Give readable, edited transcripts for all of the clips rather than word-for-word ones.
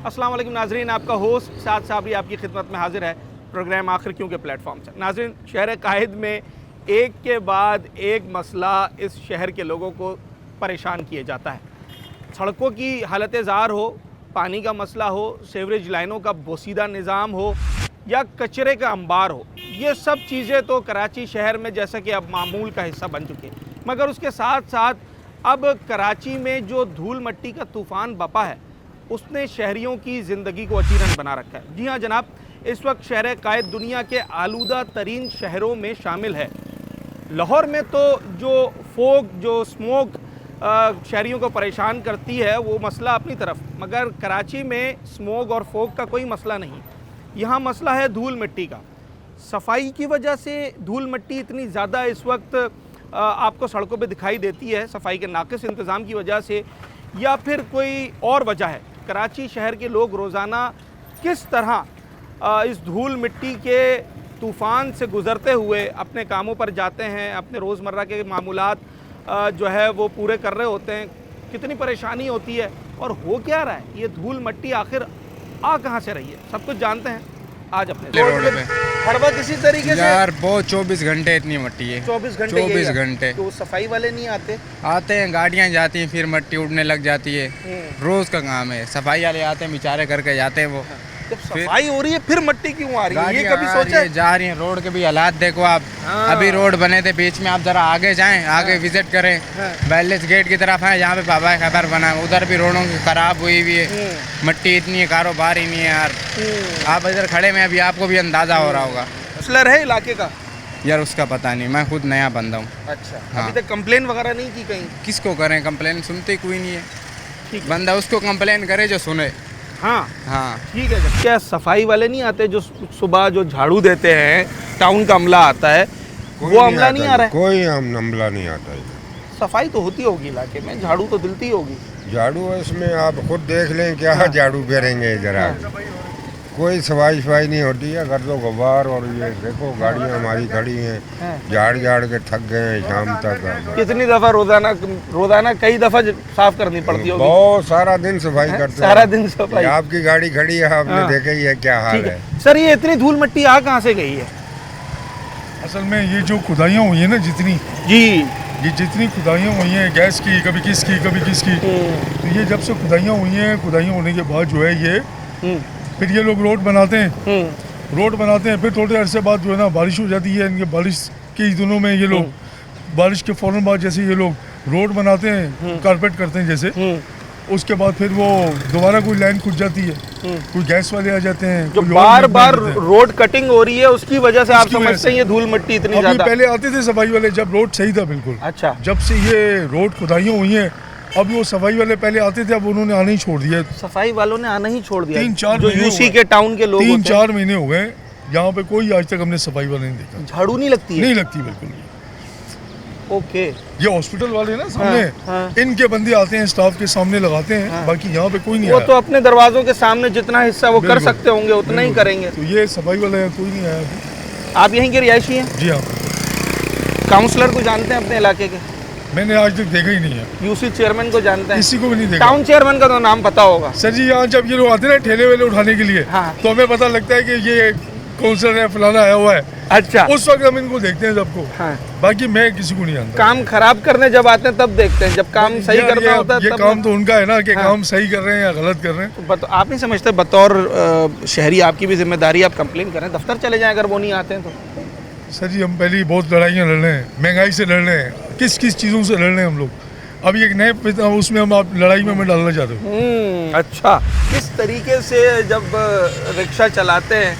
अस्सलाम वालेकुम नाजरीन, आपका होस्ट साद साबरी आपकी खिदमत में हाजिर है प्रोग्राम आखिर क्यों के प्लेटफॉर्म से। नाजरीन, शहर काहिद में एक के बाद एक मसला इस शहर के लोगों को परेशान किए जाता है। सड़कों की हालत ज़ार हो, पानी का मसला हो, सीवरेज लाइनों का बोसीदा निज़ाम हो या कचरे का अंबार हो, ये सब चीज़ें तो कराची शहर में जैसा कि अब मामूल का हिस्सा बन चुके हैं। मगर उसके साथ साथ अब कराची में जो धूल मट्टी का तूफ़ान बपा है उसने शहरियों की ज़िंदगी को अचीरन बना रखा है। जी हाँ जनाब, इस वक्त शहर कायद दुनिया के आलूदा तरीन शहरों में शामिल है। लाहौर में तो जो स्मोक शहरियों को परेशान करती है वो मसला अपनी तरफ, मगर कराची में स्मोक और फोग का कोई मसला नहीं। यहाँ मसला है धूल मिट्टी का। सफाई की वजह से धूल मिट्टी इतनी ज़्यादा इस वक्त आपको सड़कों पे दिखाई देती है, सफाई के नाक़िस इंतज़ाम की वजह से या फिर कोई और वजह है। कराची शहर के लोग रोज़ाना किस तरह इस धूल मिट्टी के तूफ़ान से गुज़रते हुए अपने कामों पर जाते हैं, अपने रोज़मर्रा के मामूलात जो है वो पूरे कर रहे होते हैं, कितनी परेशानी होती है और हो क्या रहा है, ये धूल मिट्टी आखिर आ कहाँ से रही है, सब कुछ जानते हैं आज अपने रोड पे। हर वक्त इसी तरीके से यार बहुत 24 घंटे इतनी मट्टी है। 24 घंटे तो सफाई वाले नहीं आते? आते हैं, गाड़ियां जाती हैं, फिर मट्टी उड़ने लग जाती है। रोज का काम है, सफाई वाले आते हैं, बेचारे करके जाते हैं। वो जब सफाई हो रही है फिर मट्टी क्यों आ रही है, ये गाड़ियां कभी आ सोचा रही है, जा रही हैं। रोड के भी हालात देखो आप। हाँ। अभी रोड बने थे बीच में, आप जरा आगे जाएं, आगे विजिट करें। बैलेस गेट की तरफ है, जहाँ पे बाबा खबर बना, उधर भी रोडों की खराब हुई हुई है। मट्टी इतनी है, कारोबार ही नहीं है यार। आप इधर खड़े में, अभी आपको भी अंदाजा हो रहा होगा। मसला है इलाके का यार उसका पता नहीं, मैं खुद नया बंदा हूँ। अच्छा, हाँ। अभी तक कंप्लेन वगैरह नहीं की कहीं? किसको करें कंप्लेन, सुनते कोई नहीं है। ठीक है। बंदा उसको कंप्लेन करे जो सुने। हाँ हाँ ठीक है। क्या सफाई वाले नहीं आते जो सुबह जो झाड़ू देते हैं, टाउन का अमला आता है, वो अमला नहीं आ रहा है? कोई अमला नहीं आता है। सफाई तो होती होगी इलाके में, झाड़ू तो दिलती होगी। झाड़ू है इसमें, आप खुद देख लें क्या झाड़ू करेंगे जरा। कोई सफाई नहीं होती है, घर तो गुब्बार और ये देखो गाड़ियाँ हमारी खड़ी हैं, झाड़ के थक गए हैं शाम तक। कितनी दफा रोजाना कई दफा साफ करनी पड़ती होगी? बहुत सारा दिन सफाई करते हैं। सारा दिन सफाई। आपकी गाड़ी खड़ी है, आपने देखा ही है क्या हाल है। सर ये इतनी धूल मिट्टी आ कहाँ से गई है? असल में ये जो खुदाइयाँ हुई हैं ना, जितनी खुदाइयाँ हुई हैं, गैस की, कभी किसकी कभी किसकी, तो ये जब से खुदाइयाँ हुई हैं, खुदाइयाँ होने के बाद जो है ये फिर ये लोग रोड बनाते हैं, फिर थोड़े अरसे बाद जो है ना बारिश हो जाती है। इनके बारिश के दिनों में ये लोग बारिश के फ़ौरन बाद जैसे ये लोग रोड बनाते हैं, कारपेट करते हैं जैसे, उसके बाद फिर वो दोबारा कोई लाइन खुद जाती है, कोई गैस वाले आ जाते हैं, जो बार बार रोड कटिंग हो रही है उसकी वजह से आप समझते हैं ये धूल मिट्टी इतनी ज्यादा? पहले आते थे सफाई वाले जब रोड सही था बिल्कुल। अच्छा, जब से ये रोड खुदाइयाँ हुई हैं, अब वो सफाई वाले पहले आते थे, अब उन्होंने आना ही छोड़ दिया। सफाई वालों ने आना ही छोड़ दिया। 3-4 जो यूसी के टाउन के लोग 3-4 महीने हो गए यहाँ पे, कोई आज तक हमने सफाई वाले नहीं देखा। झाड़ू नहीं लगती है? नहीं लगती बिल्कुल। ओके, ये हॉस्पिटल वाले ना सामने, इनके बंदे आते हैं, स्टाफ के सामने लगाते हैं, बाकी यहाँ पे कोई नहीं वो आया। तो अपने दरवाजों के सामने जितना हिस्सा वो कर सकते होंगे उतना ही करेंगे। तो ये सफाई वाले कोई नहीं आया। आप यहीं के रिहायशी हैं? जी हाँ। काउंसलर को जानते हैं अपने इलाके के? मैंने आज तक देखा ही नहीं है। यूसी चेयरमैन को जानते हैं? किसी को भी नहीं देखा। टाउन चेयरमैन का तो नाम पता होगा सर जी। यहाँ जब ये लोग आते हैं ना ठेले वेले उठाने के लिए, हाँ। तो हमें पता लगता है कि ये काउंसलर है, फलाना आया हुआ है। अच्छा, उस वक्त हम इनको देखते हैं सबको। हाँ। बाकी मैं किसी को नहीं जानता। काम खराब करने जब आते हैं तब देखते हैं, जब काम सही करना होता है ये तब काम तो उनका है ना कि हाँ। काम सही कर रहे हैं या गलत कर रहे हैं। तो आप नहीं समझते बतौर शहरी आपकी भी जिम्मेदारी, आप कंप्लेन करें, दफ्तर चले जाएं अगर वो नहीं आते हैं तो? सर जी हम पहले ही बहुत लड़ाइयाँ लड़ रहे हैं, महंगाई से लड़ रहे हैं, किस किस चीज़ों से लड़ रहे हैं हम लोग। अभी एक नए उसमें हम आप लड़ाई में डालना चाहते हो। अच्छा, किस तरीके से जब रिक्शा चलाते हैं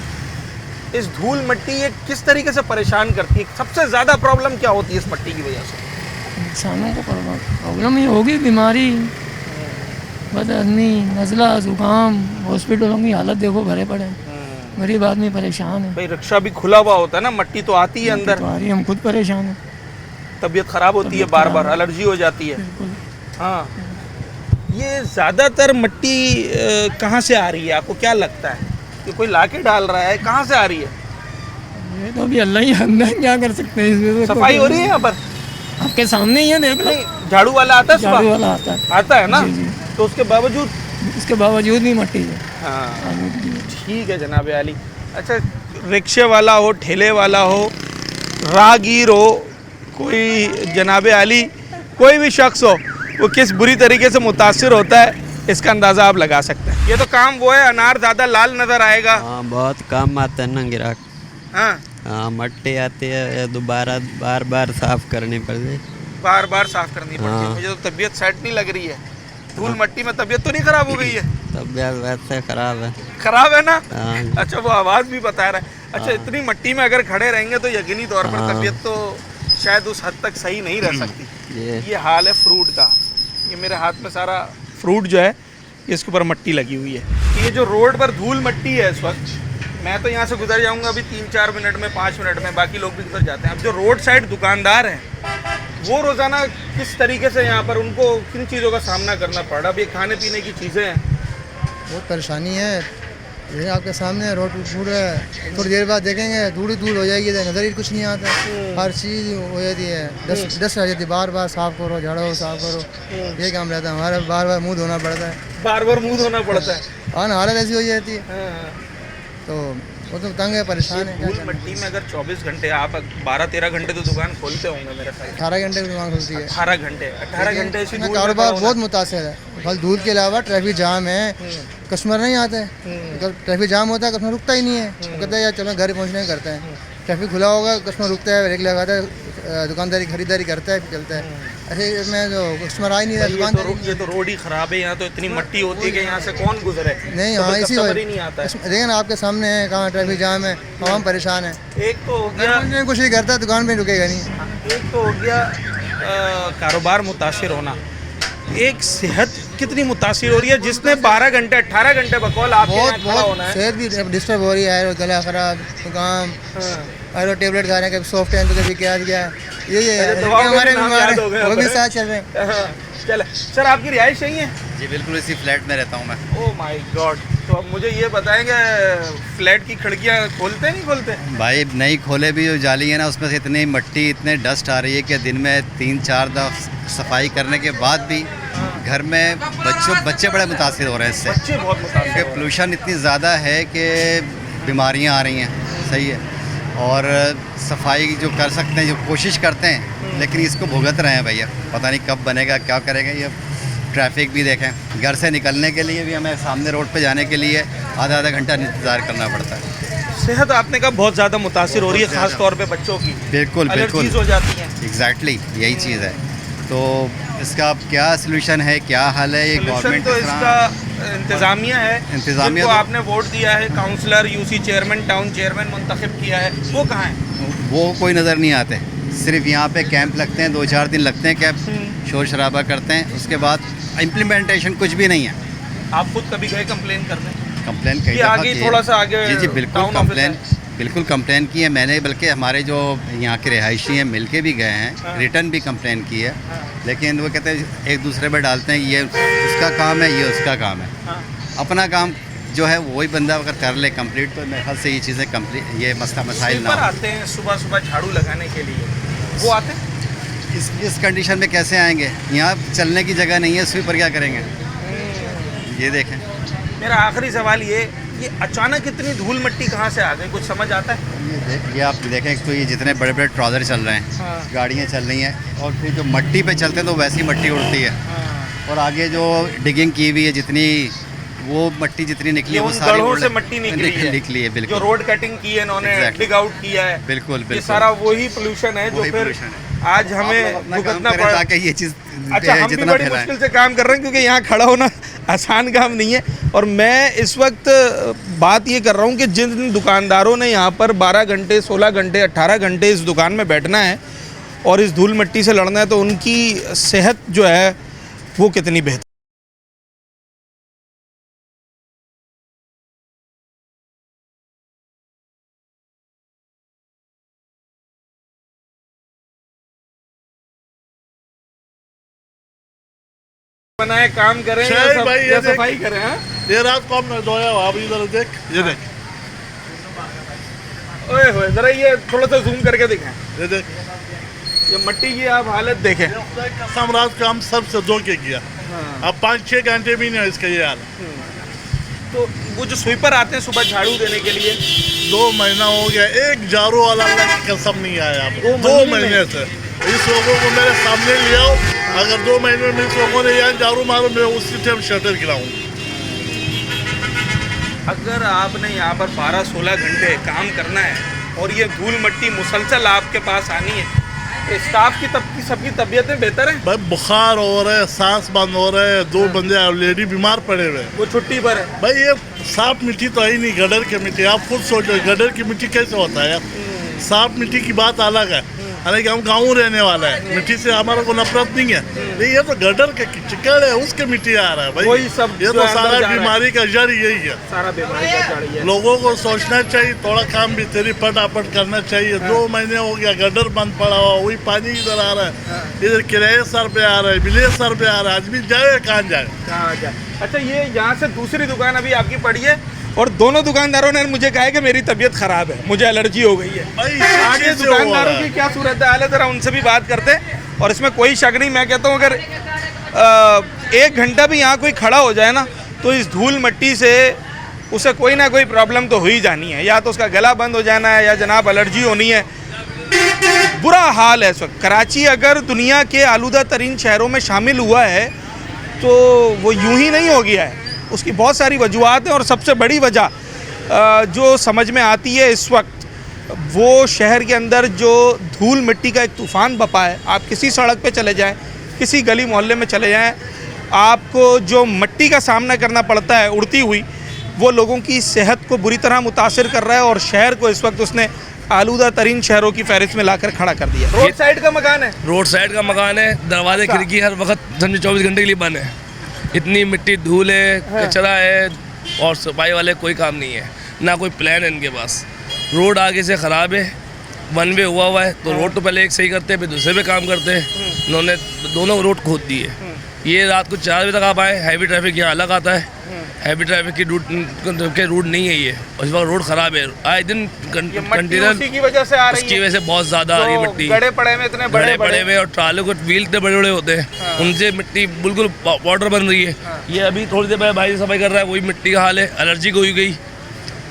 इस धूल मिट्टी ये किस तरीके से परेशान करती है? सबसे ज़्यादा प्रॉब्लम क्या होती है इस मिट्टी की वजह से? इंसानों को प्रॉब्लम ये होगी, बीमारी, बदहज़मी, नज़ला, ज़ुकाम। हॉस्पिटलों की हालत देखो, भरे पड़े हैं, गरीब आदमी परेशान है। भाई रिक्शा भी खुला हुआ होता है ना, मिट्टी तो आती है अंदर, तो आ रही है, हम खुद परेशान हैं। तबीयत ख़राब होती है, बार बार एलर्जी हो जाती है। हाँ, ये ज़्यादातर मिट्टी कहाँ से आ रही है आपको क्या लगता है? कि कोई लाके डाल रहा है, कहाँ से आ रही है? ये तो अभी अल्लाह ही जानता है, क्या कर सकते हैं इसमें। तो सफाई हो रही है यहाँ पर? आपके सामने ही है, देख लो। नहीं, झाड़ू वाला आता है? झाड़ू वाला आता है। आता है ना? जी, जी। तो उसके बावजूद भी मट्टी है। हाँ आदमी के लिए। ठीक है जनाब आली। अच्छा, रिक्शे वाला हो, ठेले वाला हो, राहगीर हो, कोई जनाब आली कोई भी शख्स हो, वो किस बुरी तरीके से मुतासिर होता है इसका अंदाज़ा आप लगा सकते हैं। ये तो काम वो है, अनार ज़्यादा लाल नज़र आएगा। हाँ बहुत कम आता है ना ग्राहक। हाँ, हाँ मट्टी आती है, दोबारा बार बार साफ करनी पड़ती है। बार बार साफ करनी पड़ती है। हाँ। मुझे तो तबीयत सेट नहीं लग रही है। धूल मट्टी में तबीयत तो नहीं खराब हो गई है? तबीयत वैसे खराब है। खराब है ना? हाँ। अच्छा, वो आवाज़ भी बता रहा है। अच्छा, इतनी मट्टी में अगर खड़े रहेंगे तो यकीनी तौर पर हाँ। तबीयत तो शायद उस हद तक सही नहीं रह सकती। ये हाल है फ्रूट का। ये मेरे हाथ में सारा फ्रूट जो है इसके ऊपर मट्टी लगी हुई है। ये जो रोड पर धूल मट्टी है इस वक्त, मैं तो यहाँ से गुजर जाऊँगा अभी 3-4 मिनट में, 5 मिनट में, बाकी लोग भी गुजर जाते हैं। अब जो रोड साइड दुकानदार हैं वो रोज़ाना किस तरीके से यहाँ पर उनको किन चीज़ों का सामना करना पड़ रहा है? अब ये खाने पीने की चीज़ें हैं, बहुत परेशानी है। ये आपके सामने रोड टूट रहा है, थोड़ी देर बाद देखेंगे धूल ही धूल हो जाएगी, नज़र ही कुछ नहीं आता। हर चीज़ हो जाती है, डस्ट आ जाती है, बार बार साफ़ करो, झाड़ो, साफ़ करो, ये काम रहता है हमारा। बार बार मुँह धोना पड़ता है, बार बार मुँह धोना पड़ता है। और हालत ऐसी हो जाती है, हाँ। तो वो तो तंग है, परेशान है। क्या धूल मट्टी में अगर 24 घंटे आप 12-13 घंटे तो दुकान खोलते होंगे मेरे ख्याल से। 18 घंटे की दुकान खुलती है। 18 घंटे ऐसी इसमें धूल में कारोबार खड़ा बहुत मुतासर है। फल धूल के अलावा ट्रैफिक जाम है, कस्टमर नहीं आते हैं। अगर ट्रैफिक जाम होता है कस्टमर रुकता ही नहीं है, वो कहता है यार चलो घर पहुँचने करते हैं। ट्रैफिक खुला होगा, कस्टमर रुकता है, ब्रेक लगाता है, दुकानदारी खरीदारी करता है, फिर चलता है। ऐसे इसमें जो कस्टमर आ ही नहीं रहा, दुकान ये तो रोड ही खराब है। यहाँ तो इतनी मट्टी होती है कि यहाँ से कौन गुजरे? नहीं, तो हाँ कोई इसी कस्टमर ही नहीं आता है। देखिए ना आपके सामने है, कहाँ ट्रैफिक जाम है, आवाम परेशान है। एक तो हो गया, कुछ नहीं करता, दुकान पे रुकेगा नहीं। एक तो हो गया कारोबार मुतासिर होना, एक सेहत कितनी मुतासिर हो रही है जिसने 12 घंटे 18 घंटे बकौल आपके यहाँ बहुत खड़ा होना है। सेहत भी डिस्टर्ब हो रही है, गला खराब, जुकाम, और टेबलेट खा रहे हैं, कभी सॉफ्ट है तो कभी क्या ये अरे दवाओं के हमारे नाम बीमार याद हो गए हैं, वो भी हमें। साथ चल रहे हैं। हाँ, चले सर, आपकी रिहाइश यही है? जी बिल्कुल, इसी फ्लैट में रहता हूँ मैं। Oh my God. तो अब मुझे ये बताएंगे, फ्लैट की खिड़कियाँ खोलते नहीं खोलते? भाई नहीं खोले भी जो जाली है ना, उसमें से इतनी मट्टी, इतने डस्ट आ रही है कि दिन में 3-4 दफ़ा सफाई करने के बाद भी घर में बच्चे बड़े मुतासिर हो रहे हैं इससे। बच्चे बहुत मुतासिर हो रहे हैं। पोल्यूशन इतनी ज़्यादा है कि बीमारियाँ आ रही हैं। सही है, और सफाई जो कर सकते हैं, जो कोशिश करते हैं, लेकिन इसको भुगत रहे हैं भैया। पता नहीं कब बनेगा, क्या करेंगे। ये ट्रैफिक भी देखें, घर से निकलने के लिए भी हमें सामने रोड पे जाने के लिए आधा घंटा इंतज़ार करना पड़ता है। सेहत आपने कहा बहुत ज़्यादा मुतासिर हो रही है, ख़ास तौर पे बच्चों की। बिल्कुल बिल्कुल एलर्जीज हो जाती हैं। एग्जैक्टली यही चीज़ है। तो इसका अब क्या सलूशन है, क्या हल है? ये सॉल्यूशन गवर्नमेंट तो इसका इंतज़ामिया है। इंतज़ामिया जिनको तो- आपने वोट दिया है, councillor, UC chairman, town chairman मुंतखब किया है, वो कहाँ है? वो कोई नज़र नहीं आते। सिर्फ यहाँ पे कैंप लगते हैं, 2-4 दिन लगते हैं, कैंप शोर शराबा करते हैं, उसके बाद इम्प्लीमेंटेशन कुछ भी नहीं है। आप खुद कभी गए कंप्लेन करने? कंप्लेन कई ये दफ़ा आगे की है। थोड़ा सा आगे जी बिल्कुल टाउन ऑफिस कंप्लेन, बिल्कुल कंप्लेन की है मैंने, बल्कि हमारे जो यहाँ के रिहायशी हैं मिल के भी गए हैं, रिटर्न भी कंप्लेन की है। लेकिन वो कहते हैं एक दूसरे पर डालते हैं, ये उसका काम है, ये उसका काम है। अपना काम जो है वही बंदा अगर कर ले कंप्लीट, तो मेरे ख्याल से ये चीज़ें कंप्लीट, ये मसला मसाइल ना स्वीपर हो। आते हैं सुबह सुबह झाड़ू लगाने के लिए, वो आते हैं? इस कंडीशन में कैसे आएंगे? यहाँ चलने की जगह नहीं है, स्वीपर क्या करेंगे? ये देखें। मेरा आखिरी सवाल ये अचानक इतनी धूल मट्टी कहाँ से आ गई, कुछ समझ आता है? ये आप देखें तो ये जितने बड़े बड़े ट्रॉलर चल रहे हैं, हाँ। गाड़ियाँ चल रही हैं, और फिर जो मट्टी पे चलते हैं तो वैसी मट्टी उड़ती है। और आगे जो डिगिंग की हुई है, जितनी वो मट्टी जितनी निकली ये है वो उन सारी गढ़ों उड़- से मट्टी निकली है, निकली है जो बिल्कुल। रोड कटिंग की है इन्होंने, Exactly. डिग आउट किया है, बिल्कुल ये बिल्कुल सारा वही पोल्यूशन है जो वही फिर pollution है। आज हमें अपना काम भुगतना करें पड़ा। ताकि ये चीज़ अच्छा, हम भी जितना बड़ी फैलाएं। मुश्किल से काम कर रहे हैं क्योंकि यहाँ खड़ा होना आसान काम नहीं है। और मैं इस वक्त बात ये कर रहा हूँ कि जिन दुकानदारों ने यहाँ पर 12 घंटे, 16 घंटे, 18 घंटे इस दुकान में बैठना है और इस धूल मिट्टी से लड़ना है, तो उनकी सेहत जो है वो कितनी बेहतर। बनाए काम करें या शायद भाई, ये या देख। सफाई करें? हाँ, ये रात को हमने धोया हुआ, अब इधर देख, ये देख, ओए होए, जरा ये थोड़ा सा जूम करके दिखाएं, ये देख। ये मट्टी की आप हालत देखें। कसम रात को हम सबसे धो के किया, अब 5-6 घंटे भी नहीं है इसका ये हाल। तो वो जो स्वीपर आते हैं सुबह झाड़ू देने के लिए, 2 महीना हो गया, एक झाड़ू वाला अल्लाह की कसम नहीं आया। 2 महीने से इस लोगों को मेरे सामने ले आओ, अगर 2 महीने में इस लोगों ने यहाँ झाड़ू मारो, मैं उसी टाइम शटर गिराऊँ। अगर आपने यहाँ पर 12-16 घंटे काम करना है और ये धूल मिट्टी मुसलसल आपके पास आनी है, तो स्टाफ की सबकी तबीयतें बेहतर हैं? भाई बुखार हो रहा है, सांस बंद हो रहा है, 2 बंदे ऑलरेडी बीमार पड़े हुए हैं। वो छुट्टी पर है। भाई ये साफ मिट्टी तो है ही नहीं, गडर की मिट्टी। आप खुद सोचो गडर की मिट्टी कैसे होता है यार। साफ मिट्टी की बात अलग है, हालांकि हम गाँव रहने वाला है, मिट्टी से हमारा को नफरत नहीं है, लेकिन ये तो गडर का चिकड़ है, उसके मिट्टी आ रहा है भाई। वही सब ये तो सारा बीमारी का जड़ यही है, सारा बीमारी का जड़ ही है। लोगों को सोचना चाहिए, थोड़ा काम भी तेरी फटाफट करना चाहिए। 2 महीने हो गया गडर बंद पड़ा हुआ, वही पानी इधर आ रहा है, इधर किराए सर पे आ रहा है, बिले सर पे आ रहा है, आदमी जाए कहाँ जाए। अच्छा, ये यहाँ से दूसरी दुकान अभी आपकी पड़ी है और दोनों दुकानदारों ने मुझे कहा है कि मेरी तबीयत खराब है, मुझे एलर्जी हो गई है। आगे दुकानदारों की क्या सूरत हाल है, जरा उनसे भी बात करते हैं। और इसमें कोई शक नहीं, मैं कहता हूँ अगर 1 घंटा भी यहाँ कोई खड़ा हो जाए ना, तो इस धूल मिट्टी से उसे कोई ना कोई प्रॉब्लम तो हो ही जानी है, या तो उसका गला बंद हो जाना है या जनाब एलर्जी होनी है। बुरा हाल है इस वक्त। कराची अगर दुनिया के आलूदा तरीन शहरों में शामिल हुआ है तो वो यूं ही नहीं हो गया है, उसकी बहुत सारी वजूहत हैं। और सबसे बड़ी वजह जो समझ में आती है इस वक्त, वो शहर के अंदर जो धूल मिट्टी का एक तूफ़ान बपा है। आप किसी सड़क पे चले जाएं, किसी गली मोहल्ले में चले जाएं, आपको जो मिट्टी का सामना करना पड़ता है उड़ती हुई, वो लोगों की सेहत को बुरी तरह मुतासिर कर रहा है। और शहर को इस वक्त उसने आलूदा तरीन शहरों की फहरिस्त में लाकर खड़ा कर दिया। रोड साइड का मकान है, रोड साइड का मकान है, दरवाजे खिड़की हर वक्त 24 घंटे के लिए बंद है। इतनी मिट्टी धूल है, कचरा है, और सफाई वाले कोई काम नहीं है, ना कोई प्लान है इनके पास। रोड आगे से ख़राब है, 1 वे हुआ है, तो रोड तो पहले एक सही करते हैं, फिर दूसरे पे काम करते हैं। इन्होंने दोनों रोड खोद दिए। ये रात को 4 बजे तक आप आए, हैवी ट्रैफिक यहाँ अलग आता है, हैवी ट्रैफिक की रूट नहीं है ये, और इस वक्त रोड ख़राब है। आए दिन कंटेनर की वजह से आ रही है, उसकी वजह से बहुत ज़्यादा आ रही है मिट्टी। गड़े पड़े हुए, इतने बड़े हुए, और ट्राले को व्हील इतने बड़े होते हैं, उनसे मिट्टी बिल्कुल वाटर बन रही है। ये अभी थोड़ी देर पहले भाई सफाई कर रहा है, वही मिट्टी का हाल है, एलर्जी को हो गई,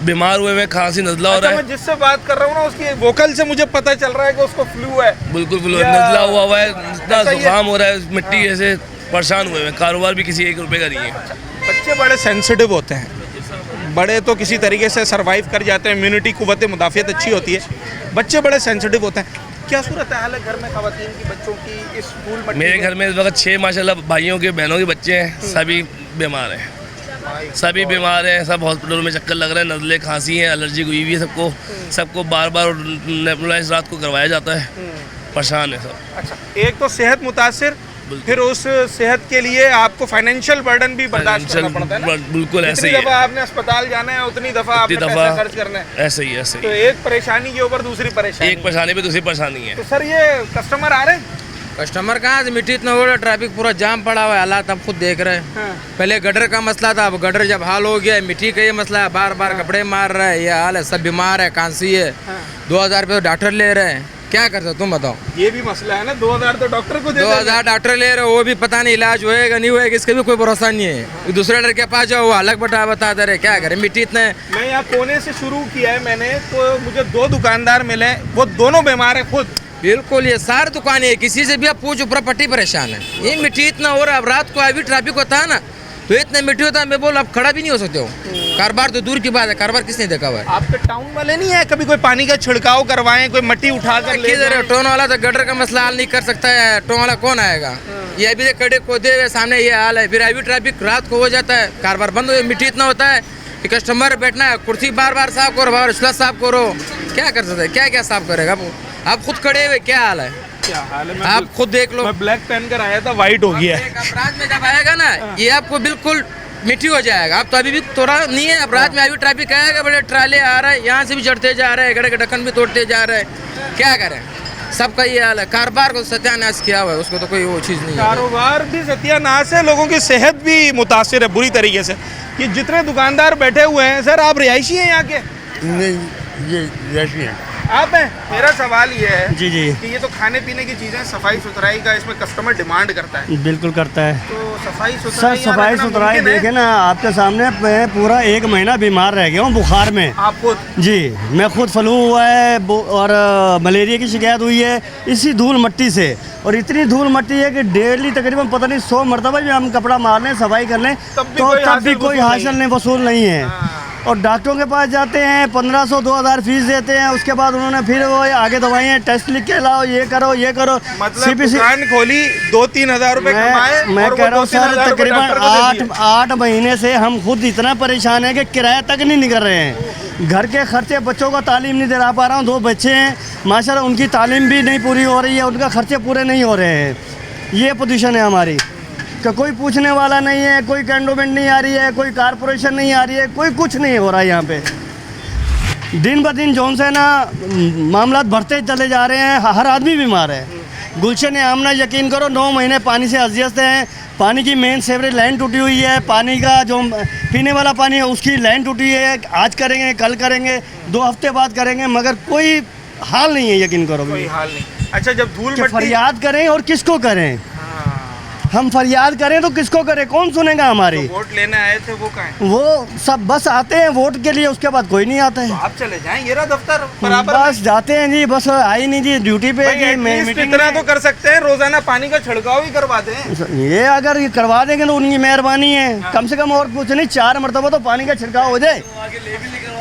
बीमार हुए में, खांसी नज़ला हो रहा है। मैं जिससे बात कर रहा हूँ ना, उसकी वोकल से मुझे पता चल रहा है कि उसको फ्लू है, बिल्कुल फ्लू है, नज़ला हुआ है, इतना जुकाम हो रहा है, मिट्टी ऐसे परेशान हुए हैं। कारोबार भी किसी 1 रुपये का नहीं है। बच्चे बड़े सेंसिटिव होते हैं, बड़े तो किसी तरीके से सरवाइव कर जाते हैं, इम्यूनिटी कुव्वत मुदाफ़ियत अच्छी होती है, बच्चे बड़े सेंसिटिव होते हैं। क्या सूरत हाल है घर में ख़वातीन की, बच्चों की इस धूल मिट्टी? मेरे घर में इस वक्त 6 माशाल्लाह भाइयों के, बहनों के बच्चे हैं, सभी बीमार हैं, सभी बीमार हैं, सब हॉस्पिटलों में चक्कर लग रहे हैं, नज़ले, खांसी है, एलर्जी हुई हुई है सबको बार नेबुलाइज रात को करवाया जाता है, परेशान है सब। अच्छा, एक तो सेहत मुतासिर, फिर उस सेहत के लिए आपको फाइनेंशियल बर्डन भी बर्दाश्त करना पड़ता है ना? बिल्कुल ऐसे ही है। दफ़ा आपने अस्पताल जाना है, उतनी दफ़ा आपने पैसा खर्च करना है, ऐसे ही ऐसे ही। तो एक परेशानी के ऊपर दूसरी परेशानी, एक परेशानी पे दूसरी परेशानी है। तो सर ये कस्टमर आ रहे हैं? कस्टमर कहाँ से, मिट्टी इतना हो रहा है, ट्रैफिक पूरा जाम पड़ा हुआ है, हालात आप खुद देख रहे हैं। पहले गटर का मसला था, अब गटर जब हाल हो गया है, मिट्टी का ये मसला है, बार बार कपड़े मार रहा है, ये हाल है, सब बीमार है, खांसी है, 2000 रुपये डॉक्टर ले रहे हैं, क्या कर सकते तुम बताओ? ये भी मसला है ना, 2000 तो डॉक्टर को 2000 डॉक्टर ले रहे, वो भी पता नहीं इलाज होएगा नहीं होएगा, इसका भी कोई भरोसा नहीं है। दूसरे डॉक्टर के पास जाओ, वो अलग बता दे रहे, क्या करें, मिट्टी इतना है। मैं यहाँ कोने से शुरू किया है मैंने, तो मुझे 2 दुकानदार मिले, वो दोनों बीमार है खुद। बिल्कुल, ये सारी दुकानें है, किसी से भी आप पूछो पूरा पट्टी परेशान है। ये मिट्टी इतना हो रहा है, अब रात को अभी ट्रैफिक होता है ना, तो इतना मिट्टी होता है, मैं बोल आप खड़ा भी नहीं हो सकते हो। कारोबार तो दूर की बात है, कारोबार किसने देखा हुआ है? आपके टाउन वाले नहीं है कभी कोई पानी का छिड़काव करवाएं, कोई मिट्टी उठा कर ले जाएं? टोन वाला तो गटर का मसला हल नहीं कर सकता है, टोन वाला कौन आएगा? ये अभी कड़े खोदे हुए सामने ये हाल है, फिर अभी ट्रैफिक रात को हो जाता है, कारोबार बंद हो, मिट्टी इतना होता है कि कस्टमर बैठना है, कुर्सी बार बार साफ करो, बार साफ करो, क्या कर सकते हैं, क्या साफ करेगा? आप खुद खड़े हुए, क्या हाल है? क्या हाल है? आप खुद देख लो। मैं ब्लैक पहन कर आया था, वाइट हो गया है। रात में जब आएगा ना, ये आपको बिल्कुल मिट्टी हो जाएगा। अब तो अभी भी थोड़ा नहीं है, अब रात में अभी ट्रैफिक आएगा, बड़े ट्राले आ रहे हैं, यहाँ से भी चढ़ते जा रहे हैं, गड़े के ढक्कन भी तोड़ते जा रहे हैं, क्या करें? सबका ये हाल है। कारोबार को सत्यानाश किया हुआ है, उसको तो कोई वो चीज़ नहीं है। कारोबार भी सत्यानाश है, लोगों की सेहत भी मुतासिर है बुरी तरीके से। ये जितने दुकानदार बैठे हुए हैं, सर आप रिहायशी हैं यहाँ के? नहीं, ये रिहायशी हैं। आप हैं, मेरा सवाल ये है जी जी कि ये तो खाने पीने की चीज़ें, सफाई सुथराई का इसमें कस्टमर डिमांड करता है, बिल्कुल करता है तो सफाई सर। सुथराई सफाई सुथराई देखे ना, आपके सामने मैं पूरा 1 महीना बीमार रह गया हूँ बुखार में। आप खुद? जी, मैं खुद फ्लू हुआ है और मलेरिया की शिकायत हुई है इसी धूल मट्टी से। और इतनी धूल मट्टी है कि डेली तकरीबन पता नहीं 100 मरतबा भी हम कपड़ा मार लें, सफाई कर लें तो तब भी कोई हासिल नहीं, वसूल नहीं है। और डॉक्टरों के पास जाते हैं, 1500-2000 फीस देते हैं, उसके बाद उन्होंने फिर वो आगे दवाइयाँ टेस्ट लिख के लाओ, ये करो ये करो। मतलब दुकान खोली, 2-3 हज़ार रुपए कमाए, मैं कह रहा हूँ सर, तकरीबन 8 महीने से हम खुद इतना परेशान हैं कि किराया तक नहीं निकल रहे हैं। घर के खर्चे, बच्चों को तालीम नहीं दिला पा रहा हूँ, 2 बच्चे हैं माशाल्लाह, उनकी तालीम भी नहीं पूरी हो रही है, उनका खर्चे पूरे नहीं हो रहे हैं। ये पोजीशन है हमारी कि कोई पूछने वाला नहीं है, कोई कैंटोनमेंट नहीं आ रही है, कोई कारपोरेशन नहीं आ रही है, कोई कुछ नहीं हो रहा है यहाँ पे। दिन ब दिन जौन से ना मामला बढ़ते चले जा रहे हैं, हर आदमी बीमार है। गुलशन आमना यकीन करो 9 महीने पानी से अजियत हैं। पानी की मेन सेवरेज लाइन टूटी हुई है, पानी का जो पीने वाला पानी है उसकी लाइन टूटी है। आज करेंगे, कल करेंगे, 2 हफ्ते बाद करेंगे, मगर कोई हाल नहीं है, यकीन करो कोई हाल नहीं। अच्छा, जब धूल मट्टी, फरियाद करें और किसको करें? हम फरियाद करें तो किसको करें? कौन सुनेगा हमारी? तो वोट लेने आए थे वो कहाँ हैं? वो सब बस आते हैं वोट के लिए, उसके बाद कोई नहीं आता है। तो आप चले जाएं, ये रहा दफ्तर बराबर बस जाते हैं जी, बस आई नहीं जी ड्यूटी पे जी। मीटिंग इतना तो कर सकते हैं, रोजाना पानी का छिड़काव ही करवा दें। ये अगर ये करवा देंगे तो उनकी मेहरबानी है। कम से कम और कुछ नहीं, 4 मरतबा तो पानी का छिड़काव हो जाए।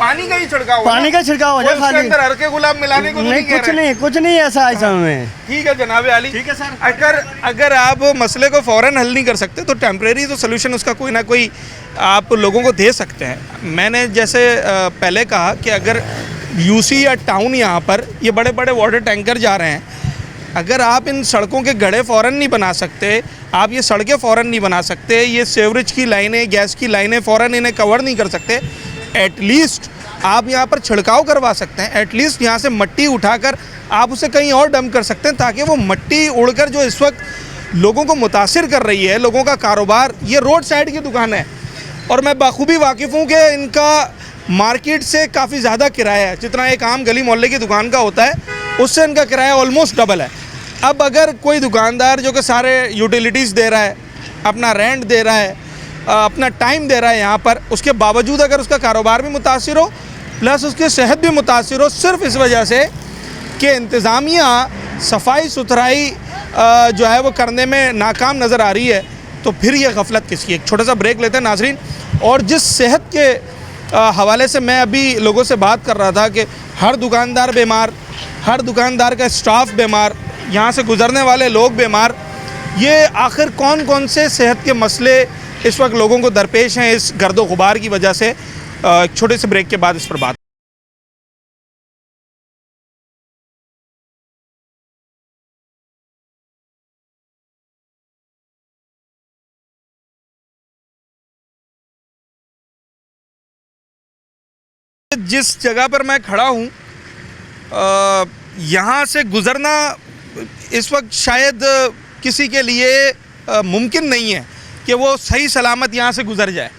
पानी का ही छिड़काव, पानी का छिड़काव हो जाए, उसके अंदर हरके गुलाब मिलाने को नहीं, कुछ नहीं ऐसा ऐसा में। ठीक है जनाब आली, ठीक है सर। अगर आप मसले को फौरन हल नहीं कर सकते तो टेम्परेरी तो सोल्यूशन उसका कोई ना कोई आप लोगों को दे सकते हैं। मैंने जैसे पहले कहा कि अगर यूसी या टाउन यहाँ पर ये बड़े बड़े वाटर टैंकर जा रहे हैं, अगर आप इन सड़कों के गड्ढे फ़ौरन नहीं बना सकते, आप ये सड़कें फ़ौरन नहीं बना सकते, ये सीवरेज की लाइनें, गैस की लाइनें फ़ौरन इन्हें कवर नहीं कर सकते, एटलीस्ट आप यहाँ पर छिड़काव करवा सकते हैं। एटलीस्ट यहाँ से मट्टी उठाकर आप उसे कहीं और डंप कर सकते हैं, ताकि वो मट्टी उड़कर जो इस वक्त लोगों को मुतासिर कर रही है, लोगों का कारोबार। ये रोड साइड की दुकान है और मैं बाखूबी वाकिफ़ हूँ कि इनका मार्केट से काफ़ी ज़्यादा किराया है। जितना एक आम गली मोहल्ले की दुकान का होता है उससे इनका किराया ऑलमोस्ट डबल है। अब अगर कोई दुकानदार जो कि सारे यूटिलिटीज़ दे रहा है, अपना रेंट दे रहा है, अपना टाइम दे रहा है यहाँ पर, उसके बावजूद अगर उसका कारोबार भी मुतासिर हो प्लस उसकी सेहत भी मुतासिर हो, सिर्फ इस वजह से कि इंतज़ामिया सफाई सुथराई जो है वो करने में नाकाम नज़र आ रही है, तो फिर ये गफलत किसकी? एक छोटा सा ब्रेक लेते हैं नाजरीन। और जिस सेहत के हवाले से मैं अभी लोगों से बात कर रहा था कि हर दुकानदार बीमार, हर दुकानदार का स्टाफ बीमार, यहाँ से गुज़रने वाले लोग बीमार, ये आखिर कौन कौन से सेहत के मसले इस वक्त लोगों को दरपेश हैं इस गर्दो गुबार की वजह से? एक छोटे से ब्रेक के बाद इस पर बात। जिस जगह पर मैं खड़ा हूँ यहाँ से गुज़रना इस वक्त शायद किसी के लिए मुमकिन नहीं है कि वो सही सलामत यहाँ से गुज़र जाए।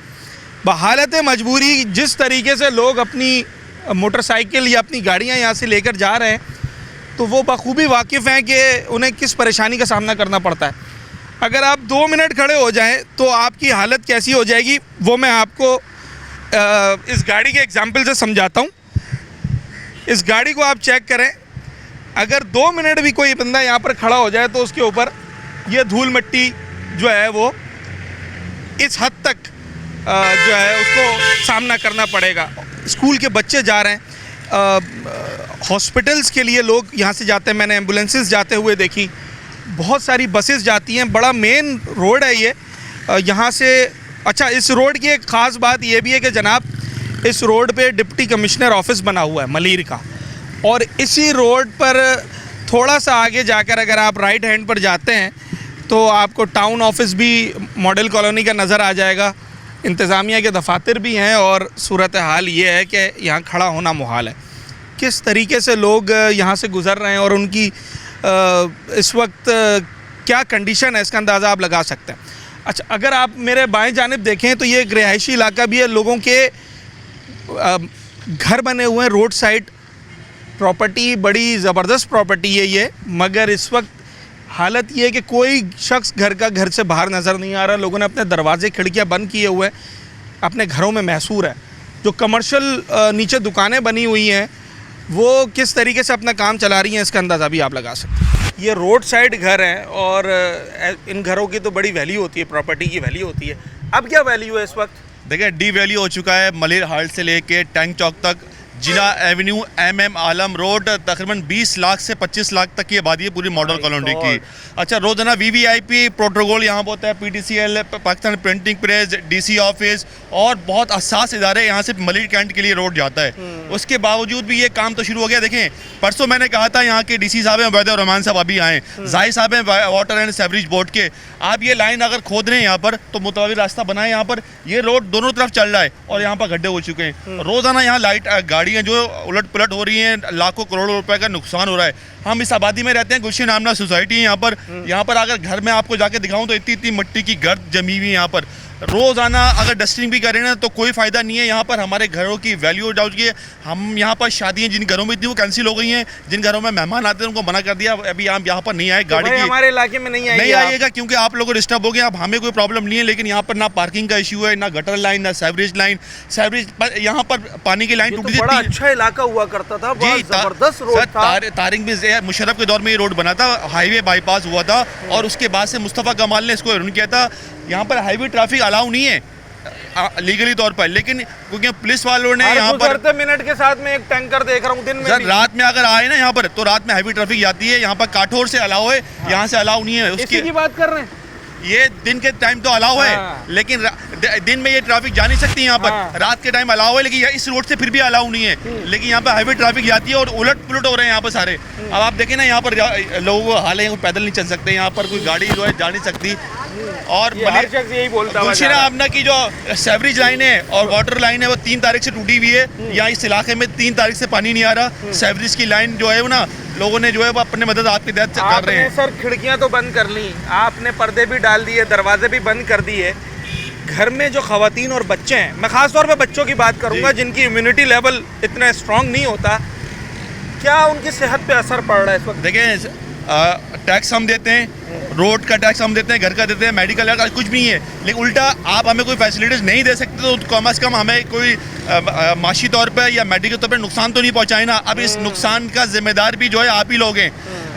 बहालत मजबूरी जिस तरीके से लोग अपनी मोटरसाइकिल या अपनी गाड़ियाँ यहाँ से लेकर जा रहे हैं, तो वो बखूबी वाकिफ़ हैं कि उन्हें किस परेशानी का सामना करना पड़ता है। अगर आप 2 मिनट खड़े हो जाएं तो आपकी हालत कैसी हो जाएगी, वो मैं आपको इस गाड़ी के एग्जाम्पल से समझाता हूँ। इस गाड़ी को आप चेक करें, अगर 2 मिनट भी कोई बंदा यहाँ पर खड़ा हो जाए तो उसके ऊपर ये धूल मिट्टी जो है वो इस हद तक जो है उसको सामना करना पड़ेगा। स्कूल के बच्चे जा रहे हैं, हॉस्पिटल्स के लिए लोग यहाँ से जाते हैं, मैंने एम्बुलेंसेस जाते हुए देखी, बहुत सारी बसेस जाती हैं। बड़ा मेन रोड है ये यहाँ से। अच्छा, इस रोड की एक ख़ास बात ये भी है कि जनाब, इस रोड पे डिप्टी कमिश्नर ऑफिस बना हुआ है मलीर का, और इसी रोड पर थोड़ा सा आगे जाकर अगर आप राइट हैंड पर जाते हैं तो आपको टाउन ऑफिस भी मॉडल कॉलोनी का नज़र आ जाएगा। इंतज़ामिया के दफातर भी हैं और सूरत हाल ये है कि यहाँ खड़ा होना मुहाल है। किस तरीके से लोग यहाँ से गुज़र रहे हैं और उनकी इस वक्त क्या कंडीशन है, इसका अंदाज़ा आप लगा सकते हैं। अच्छा, अगर आप मेरे बाएं जानिब देखें तो ये एक रिहायशी इलाका भी है, लोगों के घर बने हुए हैं रोड साइड, प्रॉपर्टी बड़ी ज़बरदस्त प्रॉपर्टी है ये, मगर इस वक्त हालत ये है कि कोई शख्स घर से बाहर नज़र नहीं आ रहा। लोगों ने अपने दरवाजे खिड़कियां बंद किए हुए हैं, अपने घरों में महसूर है। जो कमर्शियल नीचे दुकानें बनी हुई हैं वो किस तरीके से अपना काम चला रही हैं, इसका अंदाज़ा भी आप लगा सकते हैं। ये रोड साइड घर हैं और इन घरों की तो बड़ी वैल्यू होती है, प्रॉपर्टी की वैल्यू होती है। अब क्या वैल्यू है इस वक्त? देखिए डी वैल्यू हो चुका है मलिर हाल्ट से लेके टैंक चौक तक, जिला एवेन्यू, MM आलम रोड, तकरीबन 20 लाख से 25 लाख तक की आबादी है पूरी मॉडल कॉलोनी की। अच्छा, रोजाना VVIP प्रोटोकॉल यहाँ पर होता है, PTCL, Pakistan printing press, DC office और बहुत हसास इदारे यहाँ से मलिर कैंट के लिए रोड जाता है। उसके बावजूद भी ये काम तो शुरू हो गया। देखें, परसों मैंने कहा था यहाँ के DC साहब हैं उबैद रहमान साहब अभी आए, जाहिर साहब हैं वाटर एंड सेवरेज बोर्ड के, आप ये लाइन अगर खोद रहे हैं यहाँ पर तो मुताबिक रास्ता बनाए। यहाँ पर ये रोड दोनों तरफ चल रहा है और यहाँ पर गड्ढे हो चुके हैं। रोजाना यहाँ लाइट गाड़ियाँ जो उलट पुलट हो रही हैं, लाखों करोड़ों रुपए का नुकसान हो रहा है। हम इस आबादी में रहते हैं, गुलशन नामना सोसाइटी है यहाँ पर अगर घर में आपको जाके दिखाऊं तो इतनी मिट्टी की गर्द जमी हुई है यहाँ पर। रोज़ाना अगर डस्टिंग भी करें ना तो कोई फ़ायदा नहीं है। यहाँ पर हमारे घरों की वैल्यू डाउन की है। हम यहाँ पर शादियाँ जिन घरों में थी वो कैंसिल हो गई हैं, जिन घरों में मेहमान आते हैं उनको मना कर दिया, अभी आप यहाँ पर नहीं आए। गाड़ी की हमारे इलाके में नहीं आइएगा क्योंकि आप लोगों को डिस्टर्ब हो गया। अब हमें कोई प्रॉब्लम नहीं है, लेकिन यहाँ पर ना पार्किंग का इशू है, ना गटर लाइन, ना सेवरेज लाइन। सेवरेज यहाँ पर पानी की लाइन टूटी थी। बड़ा अच्छा इलाका हुआ करता था, जबरदस्त रोड था। तारिक भी मुशर्रफ के दौर में ये रोड बना था, हाईवे बाईपास हुआ था और उसके बाद से मुस्तफ़ा कमाल ने इसको रन किया था। यहाँ पर हाईवे ट्रैफिक अलाउ नहीं है लीगली तौर पर, लेकिन क्योंकि पुलिस वालों ने यहाँ पर मिनट के साथ में एक टैंकर देख रहा हूँ दिन में रात में अगर आए ना यहाँ पर तो रात में हैवी ट्रैफिक जाती है। यहाँ पर काठोर से अलाउ है, यहाँ से अलाउ नहीं है। उसकी बात कर रहे हैं, ये दिन के टाइम तो अलाउ है, लेकिन दिन में ये ट्रैफिक जा नहीं सकती यहाँ पर। रात के टाइम अलाउ है, लेकिन इस रोड से फिर भी अलाउ नहीं है। लेकिन यहाँ पर हैवी ट्रैफिक जाती है और उलट पुलट हो रहे हैं यहाँ पर सारे। अब आप देखें ना, यहाँ पर लोगों को हाल है पैदल नहीं चल सकते, यहाँ पर कोई गाड़ी जो है जा नहीं सकती। और यही बोलता है गुलशन आपना की जो सेवरेज लाइन है और वाटर लाइन है वो 3 तारीख से टूटी हुई है। यहाँ इस इलाके में 3 तारीख से पानी नहीं आ रहा। सेवरेज की लाइन जो है वो ना लोगों ने जो है वो अपने मदद आपकी तहत कर रहे हैं। सर खिड़कियां तो बंद कर ली, आपने पर्दे भी डाल दिए, दरवाजे भी बंद कर दिए। घर में जो खवातीन और बच्चे हैं, मैं खास तौर पे बच्चों की बात करूंगा जिनकी इम्यूनिटी लेवल इतना स्ट्रांग नहीं होता, क्या उनकी सेहत पे असर पड़ रहा है इस वक्त? देखें, टैक्स हम देते हैं, रोड का टैक्स हम देते हैं, घर का देते हैं, मेडिकल का कुछ भी नहीं है, लेकिन उल्टा आप हमें कोई फैसिलिटीज़ नहीं दे सकते तो कम अज़ कम हमें कोई माशी तौर पे या मेडिकल तौर पे नुकसान तो नहीं पहुंचाए ना। अब इस नुकसान का जिम्मेदार भी जो है आप ही लोग हैं।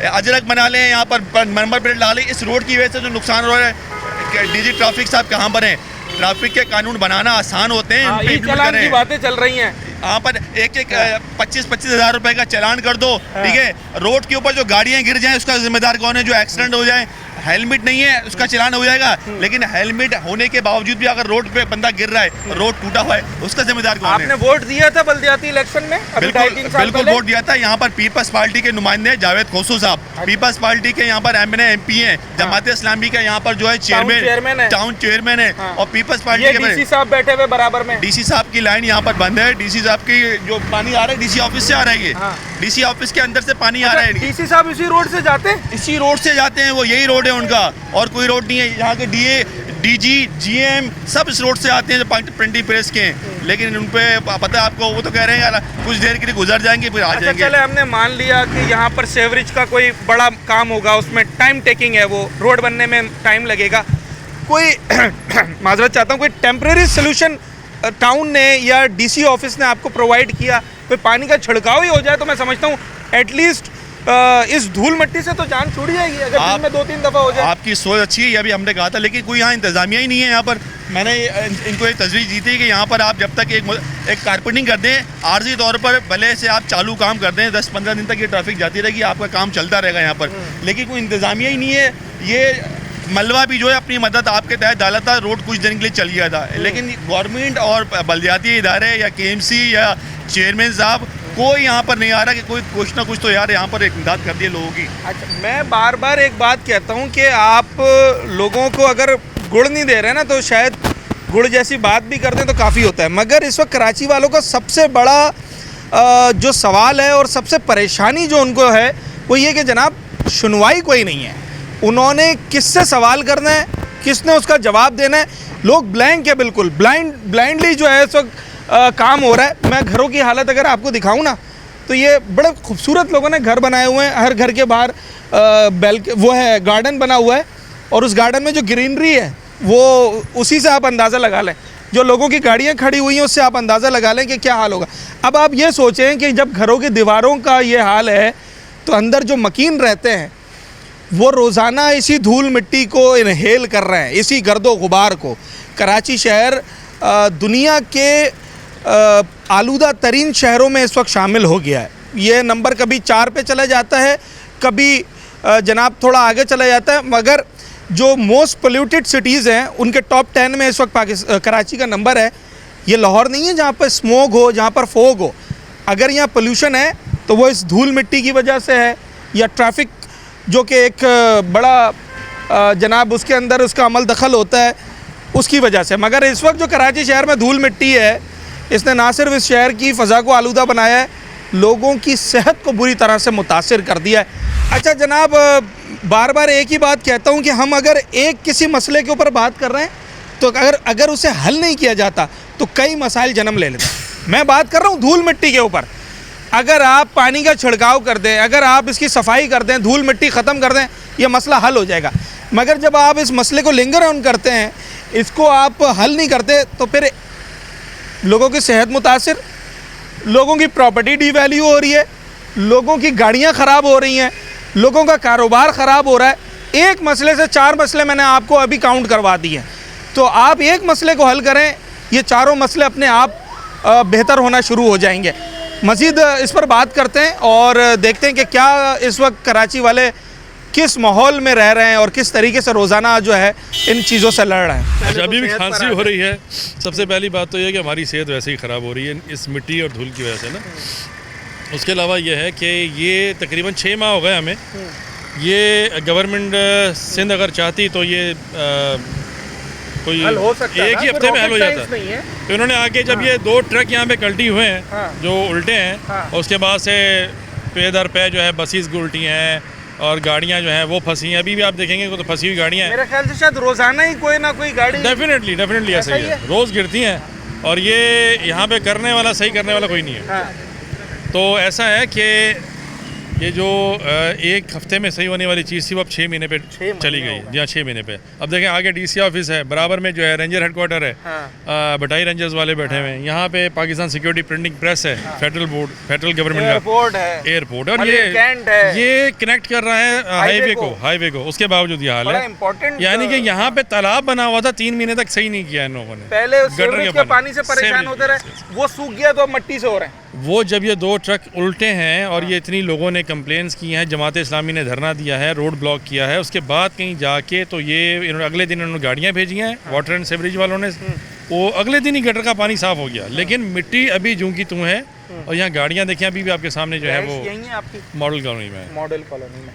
अजरक बना लें, यहाँ पर नंबर प्लेट डालें, इस रोड की वजह से जो नुकसान हो रहा है। DG ट्रैफिक साहब कहाँ पर हैं? ट्रैफिक के कानून बनाना आसान होते हैं, चलान की बातें चल रही हैं। यहाँ पर एक 25-25 हज़ार रुपए का चालान कर दो, ठीक है। रोड के ऊपर जो गाड़ियाँ गिर जाएं उसका जिम्मेदार कौन है? जो एक्सीडेंट हो जाए, हेलमेट नहीं है उसका चालान हो जाएगा, लेकिन हेलमेट होने के बावजूद भी अगर रोड पे बंदा गिर रहा है, रोड टूटा हुआ है, उसका जिम्मेदार कौन है? आपने वोट दिया था बल्दियाती इलेक्शन में? बिल्कुल वोट दिया था। यहाँ पर पीपल्स पार्टी के नुमाइंदे जावेद खोसू साहब, पीपल्स पार्टी के यहाँ पर MP हैं, जमात इस्लामी का यहाँ पर जो है टाउन चेयरमैन है और पीपल्स पार्टी के DC साहब बैठे हुए बराबर में। DC साहब की लाइन यहाँ पर बंद है। DC साहब की जो पानी आ रहा है DC ऑफिस से आ रहा है, ये DC ऑफिस के अंदर से पानी आ रहा है। DC साहब इसी रोड से जाते हैं? इसी रोड से जाते हैं, वो यही रोड है उनका और कोई रोड नहीं है। यहाँ के DA, DG, GM सब इस रोड से आते हैं जो प्रिंटिंग प्रेस के हैं, लेकिन उन पे पता है आपको, वो तो कह रहे हैं कुछ देर के लिए गुजर जाएंगे फिर आ जाएंगे। चले, हमने मान लिया कि यहाँ पर सेवरेज का कोई बड़ा काम होगा, उसमें टाइम टेकिंग है, वो रोड बनने में टाइम लगेगा। कोई माजरत चाहता हूँ, कोई टेम्परेरी सोल्यूशन टाउन ने या DC ऑफिस ने आपको प्रोवाइड किया? कोई पानी का छिड़काव ही हो जाए तो मैं समझता हूँ एटलीस्ट इस धूल मिट्टी से तो जान छूट जाएगी, अगर दिन में 2-3 दफ़ा हो जाए। आपकी सोच अच्छी है, ये अभी हमने कहा था, लेकिन कोई यहाँ इंतजामिया ही नहीं है। यहाँ पर मैंने इनको एक तजवीज़ दी थी कि यहाँ पर आप जब तक एक कारपेंटिंग कर दें, आर्जी तौर पर भले से आप चालू काम कर दें, 10-15 दिन तक ये ट्रैफिक जाती रहेगी, आपका काम चलता रहेगा यहाँ पर, लेकिन कोई इंतजामिया ही नहीं है। ये मलबा भी जो है अपनी मदद आपके तहत डाला था, रोड कुछ दिन के लिए चल गया था, लेकिन गवर्नमेंट और बल्दियाती इदारे या KMC या चेयरमैन साहब कोई यहाँ पर नहीं आ रहा कि कोई कुछ ना कुछ तो यार यहाँ पर इमदाद कर दिए लोगों की। अच्छा, मैं बार बार एक बात कहता हूँ कि आप लोगों को अगर गुड़ नहीं दे रहे हैं ना तो शायद गुड़ जैसी बात भी कर दें तो काफ़ी होता है, मगर इस वक्त कराची वालों का सबसे बड़ा जो सवाल है और सबसे परेशानी जो उनको है वो ये कि जनाब सुनवाई कोई नहीं है। उन्होंने किससे सवाल करना है, किसने उसका जवाब देना है? लोग ब्लैंक है, बिल्कुल ब्लाइंडली जो है इस वक्त काम हो रहा है। मैं घरों की हालत अगर आपको दिखाऊं ना तो ये बड़े खूबसूरत लोगों ने घर बनाए हुए हैं, हर घर के बाहर वो है गार्डन बना हुआ है, और उस गार्डन में जो ग्रीनरी है वो उसी से आप अंदाज़ा लगा लें, जो लोगों की गाड़ियाँ खड़ी हुई हैं उससे आप अंदाज़ा लगा लें कि क्या हाल होगा। अब आप ये सोचें कि जब घरों की दीवारों का ये हाल है तो अंदर जो मकीन रहते हैं वो रोज़ाना इसी धूल मिट्टी को इनहेल कर रहे हैं, इसी गर्दो गुबार को। कराची शहर दुनिया के आलूदा तरीन शहरों में इस वक्त शामिल हो गया है। ये नंबर कभी 4 पे चला जाता है, कभी जनाब थोड़ा आगे चला जाता है, मगर जो मोस्ट पोल्यूटेड सिटीज़ हैं उनके टॉप 10 में इस वक्त कराची का नंबर है। ये लाहौर नहीं है जहाँ पर स्मोग हो, जहाँ पर फोग हो। अगर यहाँ पोल्यूशन है तो वो इस धूल मिट्टी की वजह से है, या ट्रैफिक जो कि एक बड़ा जनाब उसके अंदर उसका अमल दखल होता है उसकी वजह से। मगर इस वक्त जो कराची शहर में धूल मिट्टी है इसने ना सिर्फ इस शहर की फ़ज़ा को आलूदा बनाया है, लोगों की सेहत को बुरी तरह से मुतासिर कर दिया है। अच्छा जनाब, बार बार एक ही बात कहता हूँ कि हम अगर एक किसी मसले के ऊपर बात कर रहे हैं तो अगर उसे हल नहीं किया जाता तो कई मसाइल जन्म ले लेते हैं। मैं बात कर रहा हूँ धूल मिट्टी के ऊपर। अगर आप पानी का छिड़काव कर दें, अगर आप इसकी सफाई कर दें, धूल मिट्टी ख़त्म कर दें, यह मसला हल हो जाएगा। मगर जब आप इस मसले को लिंगर ऑन करते हैं, इसको आप हल नहीं करते, तो फिर लोगों की सेहत मुतासिर, लोगों की प्रॉपर्टी डीवैल्यू हो रही है, लोगों की गाड़ियाँ ख़राब हो रही हैं, लोगों का कारोबार ख़राब हो रहा है। एक मसले से 4 मसले मैंने आपको अभी काउंट करवा दिए हैं। तो आप एक मसले को हल करें, ये चारों मसले अपने आप बेहतर होना शुरू हो जाएंगे। मज़ीद इस पर बात करते हैं और देखते हैं कि क्या इस वक्त कराची वाले किस माहौल में रह रहे हैं और किस तरीके से रोज़ाना जो है इन चीज़ों से लड़ रहे हैं। अच्छा, अभी भी खांसी हो रही है। सबसे पहली बात तो ये है कि हमारी सेहत वैसे ही ख़राब हो रही है इस मिट्टी और धूल की वजह से ना। उसके अलावा ये है कि ये तकरीबन 6 माह हो गए हमें। ये गवर्नमेंट सिंध अगर चाहती तो ये कोई एक ही हफ्ते में हल हो जाता है। तो इन्होंने आके जब ये 2 ट्रक यहाँ पे कल्टी हुए हैं जो उल्टे हैं, और उसके बाद से पे दर पे जो है बसेस उल्टी हैं और गाड़ियाँ जो हैं वो फंसी हैं। अभी भी आप देखेंगे तो फंसी हुई गाड़ियाँ हैं। मेरे ख्याल से शायद रोज़ाना ही कोई ना कोई गाड़ी डेफिनेटली ऐसा ही है, रोज़ गिरती हैं। और ये यहाँ पे करने वाला, सही करने वाला कोई नहीं है। तो ऐसा है कि ये जो एक हफ्ते में सही होने वाली चीज़ थी वो अब 6 महीने पे चली गई। जी हाँ, 6 महीने पे। अब देखें आगे डीसी ऑफिस है, बराबर में जो है रेंजर हेडक्वार्टर है, बटाई रेंजर्स वाले बैठे हुए हैं। यहाँ पे पाकिस्तान सिक्योरिटी प्रिंटिंग प्रेस है, फेडरल गवर्नमेंट का एयरपोर्ट है, और ये कनेक्ट कर रहा है हाईवे को। उसके बावजूद ये हाल है। यानी कि यहाँ पे तालाब बना हुआ था, 3 महीने तक सही नहीं किया इन लोगों ने। पहले गटर के पानी से परेशान होते रहे, वो सूख गया तो मट्टी से हो रहे हैं। वो जब ये 2 ट्रक उल्टे हैं और ये इतनी लोगों ने कंप्लेंट्स की हैं, जमात इस्लामी ने धरना दिया है, रोड ब्लॉक किया है, उसके बाद कहीं जाके तो ये इन्होंने अगले दिन इन्होंने गाड़ियाँ भेजी हैं वाटर एंड सीवरेज वालों ने, वो अगले दिन ही गटर का पानी साफ़ हो गया। लेकिन मिट्टी अभी जूं की त्यों है। और यहाँ गाड़ियाँ देखें अभी भी आपके सामने जो है वो मॉडल कॉलोनी में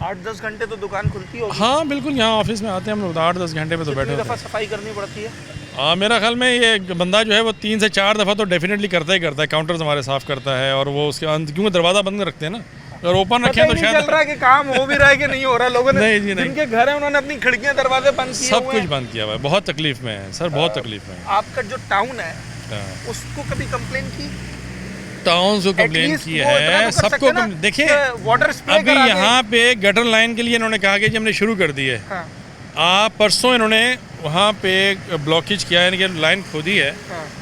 8-10 घंटे तो दुकान खुलती होगी। हाँ बिल्कुल, यहाँ ऑफिस में आते हैं हम लोग 8-10 घंटे पे तो बैठे होते हैं। सफाई करनी पड़ती है। हाँ, मेरा ख्याल में ये बंदा जो है वो 3 से 4 दफ़ा तो डेफिनेटली करता ही करता है। काउंटर्स हमारे साफ़ करता है, और वो उसके अंत क्योंकि दरवाज़ा बंद रखते हैं ना, अगर ओपन रखें तो शायद चल रहा है कि काम हो भी रहा है कि नहीं हो रहा। लोगों ने जिनके घर है उन्होंने अपनी खिड़कियाँ दरवाजे बंद किए, सब कुछ बंद किया हुआ है। बहुत तकलीफ में है सर, बहुत तकलीफ में है। आपका जो टाउन है उसको कभी कंप्लेन की? टाउन को कंप्लेन की है, सबको। देखिए अभी यहाँ पे गटर लाइन के लिए इन्होंने कहा कि हमने शुरू कर दी है। आप परसों इन्होंने वहाँ पे ब्लॉकेज किया है, यानी कि लाइन खोदी है।